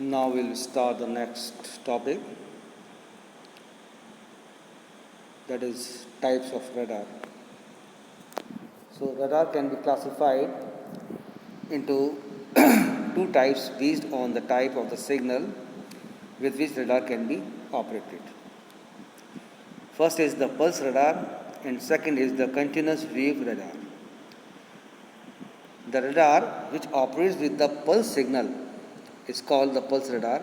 Now we'll start the next topic, that is types of radar. So radar can be classified into two types based on the type of the signal with which radar can be operated. First is the pulse radar and second is the continuous wave radar. The radar which operates with the pulse signal is called the pulse radar.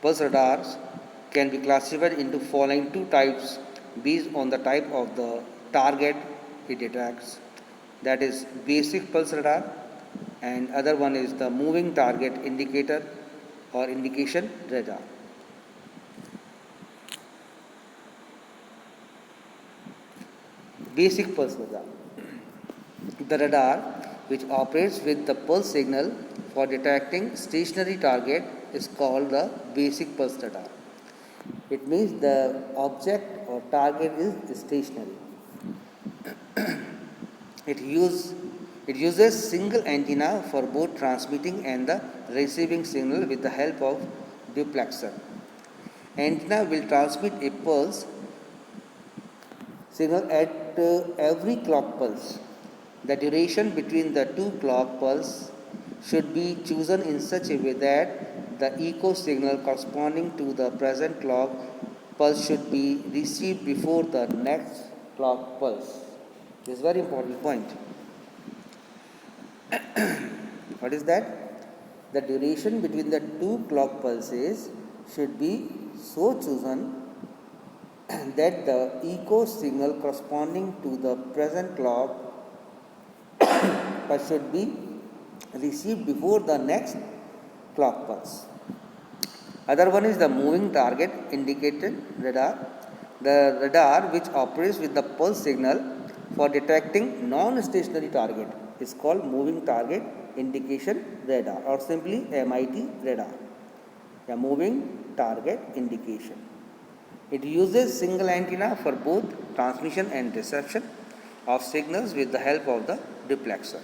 Pulse radars can be classified into following two types based on the type of the target it detects. That is basic pulse radar, and other one is the moving target indicator or indication radar. Basic pulse radar. The radar which operates with the pulse signal for detecting stationary target is called the basic pulse radar. It means the object or target is stationary. It uses single antenna for both transmitting and the receiving signal with the help of duplexer. Antenna will transmit a pulse signal at every clock pulse. The duration between the two clock pulses should be chosen in such a way that the echo signal corresponding to the present clock pulse should be received before the next clock pulse. This is a very important point. What is that? The duration between the two clock pulses should be so chosen that the echo signal corresponding to the present clock pulse should be received before the next clock pulse. Other one is the moving target indicated radar. The radar which operates with the pulse signal for detecting non-stationary target is called moving target indication radar, or simply MIT radar. A moving target indication. It uses single antenna for both transmission and reception of signals with the help of the duplexer.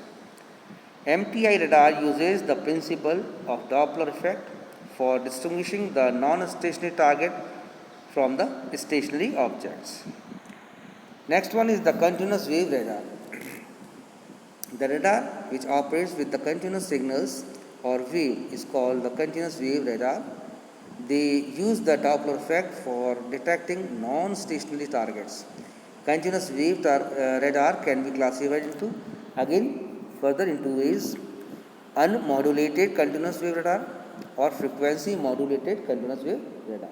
MTI radar uses the principle of Doppler effect for distinguishing the non-stationary target from the stationary objects. Next one is the continuous wave radar. The radar which operates with the continuous signals or wave is called the continuous wave radar. They use the Doppler effect for detecting non-stationary targets. Continuous wave radar can be classified into further into ways: unmodulated continuous wave radar or frequency modulated continuous wave radar.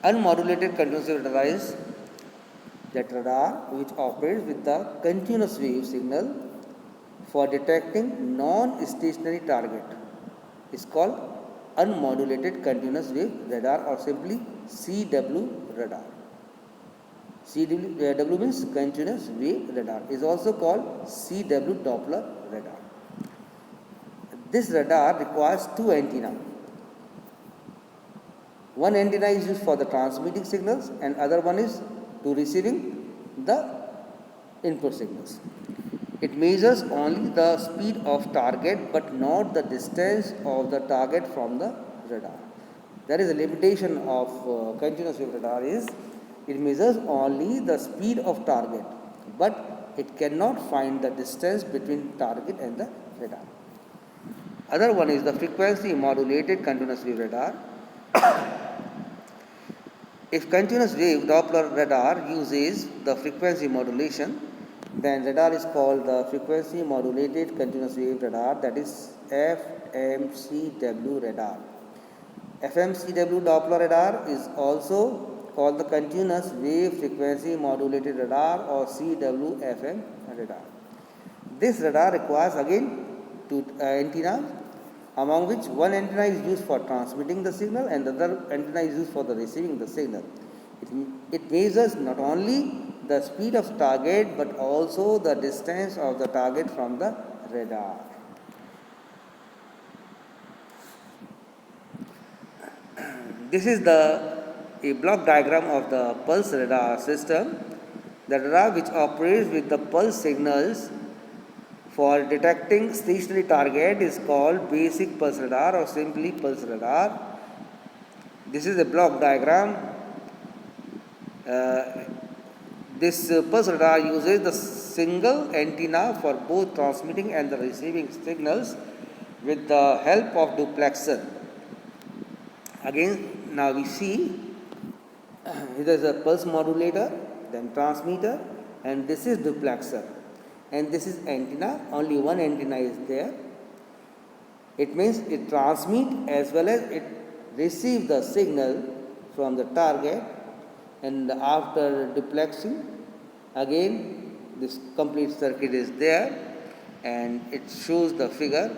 Unmodulated continuous wave radar is that radar which operates with the continuous wave signal for detecting non-stationary target is called unmodulated continuous wave radar, or simply CW radar. CW means continuous wave radar, is also called CW Doppler radar. This radar requires two antennas. One antenna is used for the transmitting signals and other one is to receiving the input signals. It measures only the speed of target but not the distance of the target from the radar. That is a limitation of continuous wave radar is it measures only the speed of target but it cannot find the distance between target and the radar. Other one is the frequency modulated continuous wave radar. If continuous wave Doppler radar uses the frequency modulation, then radar is called the frequency modulated continuous wave radar, that is FMCW radar. FMCW Doppler radar is also called the continuous wave frequency modulated radar, or CWFM radar. This radar requires two antennas, among which one antenna is used for transmitting the signal and the other antenna is used for the receiving the signal. It measures not only the speed of target but also the distance of the target from the radar. This is a block diagram of the pulse radar system. The radar which operates with the pulse signals for detecting stationary target is called basic pulse radar or simply pulse radar. This is a block diagram. Uh, this pulse radar uses the single antenna for both transmitting and the receiving signals with the help of duplexer. Again, now we see there is a pulse modulator, then transmitter, and this is duplexer. And this is antenna, only one antenna is there. It means it transmits as well as it receives the signal from the target, and after duplexing, again this complete circuit is there and it shows the figure.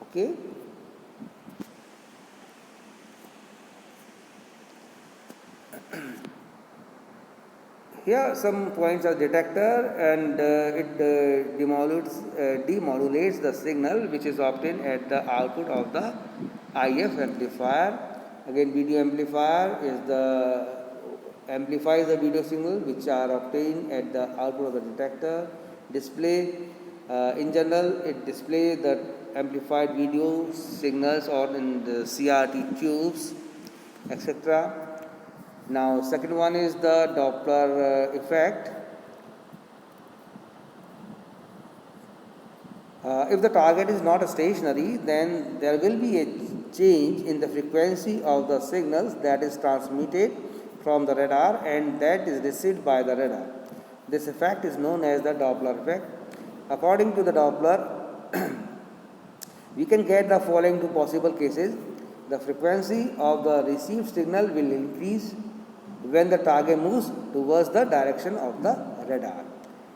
Okay. Here some points of detector, and it demodulates the signal which is obtained at the output of the IF amplifier. Again, video amplifier is the amplifies the video signal which are obtained at the output of the detector. Display, in general, it displays the amplified video signals or in the CRT tubes, etc. Now, second one is the Doppler effect. If the target is not stationary, then there will be a change in the frequency of the signals that is transmitted from the radar and that is received by the radar. This effect is known as the Doppler effect. According to the Doppler, we can get the following two possible cases. The frequency of the received signal will increase when the target moves towards the direction of the radar.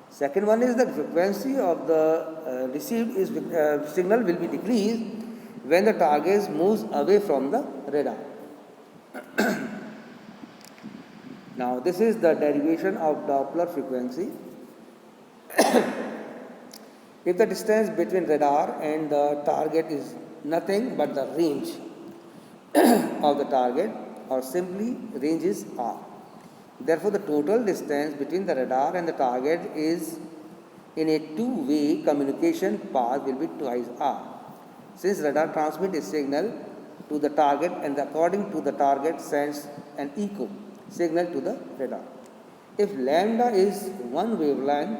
Second one is the frequency of the received signal will be decreased when the target moves away from the radar. Now, this is the derivation of Doppler frequency. If the distance between radar and the target is nothing but the range of the target, or simply range is r. Therefore, the total distance between the radar and the target is in a two-way communication path will be twice r. Since radar transmits a signal to the target and according to the target sends an echo signal to the radar. If lambda is one wavelength,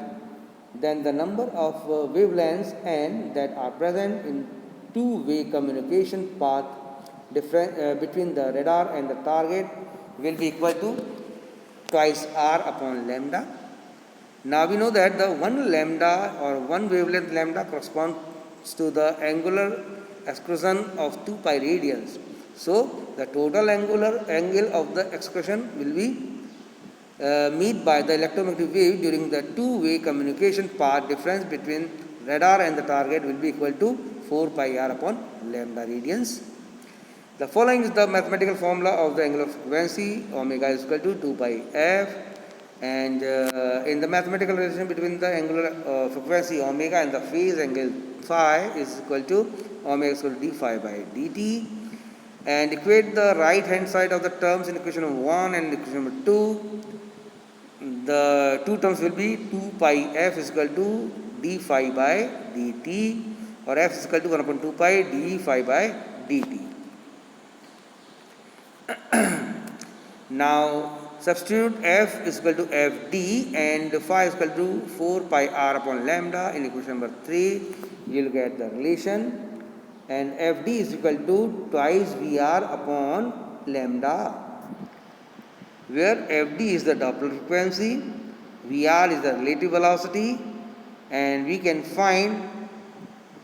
then the number of wavelengths n that are present in two-way communication path between the radar and the target will be equal to twice r upon lambda. Now we know that the one lambda or one wavelength lambda corresponds to the angular excursion of 2 pi radians. So the total angular angle of the excursion will be made by the electromagnetic wave during the two-way communication path difference between radar and the target will be equal to 4 pi r upon lambda radians. The following is the mathematical formula of the angular frequency. Omega is equal to 2 pi f, and in the mathematical relation between the angular frequency omega and the phase angle phi is equal to omega is equal to d phi by dt, and equate the right hand side of the terms in equation number 1 and equation number 2. The two terms will be 2 pi f is equal to d phi by dt, or f is equal to 1 upon 2 pi d phi by dt. Now substitute f is equal to fd and phi is equal to 4 pi r upon lambda in equation number 3. You will get the relation, and fd is equal to twice vr upon lambda, where fd is the Doppler frequency, vr is the relative velocity, and we can find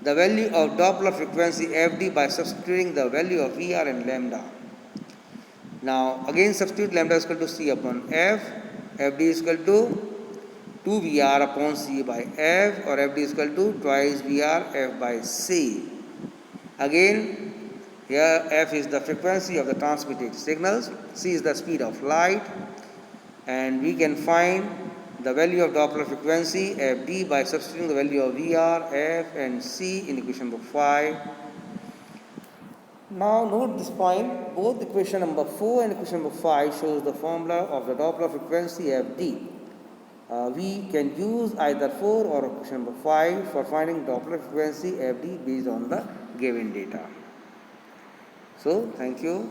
the value of Doppler frequency fd by substituting the value of vr and lambda. Now again substitute lambda is equal to c upon f, fd is equal to 2 vr upon c by f, or fd is equal to twice vr f by c. Again, here f is the frequency of the transmitted signals, c is the speed of light, and we can find the value of Doppler frequency fd by substituting the value of vr, f and c in equation number 5. Now note this point, both equation number 4 and equation number 5 shows the formula of the Doppler frequency fd. we can use either 4 or question number 5 for finding Doppler frequency FD based on the given data. So, thank you.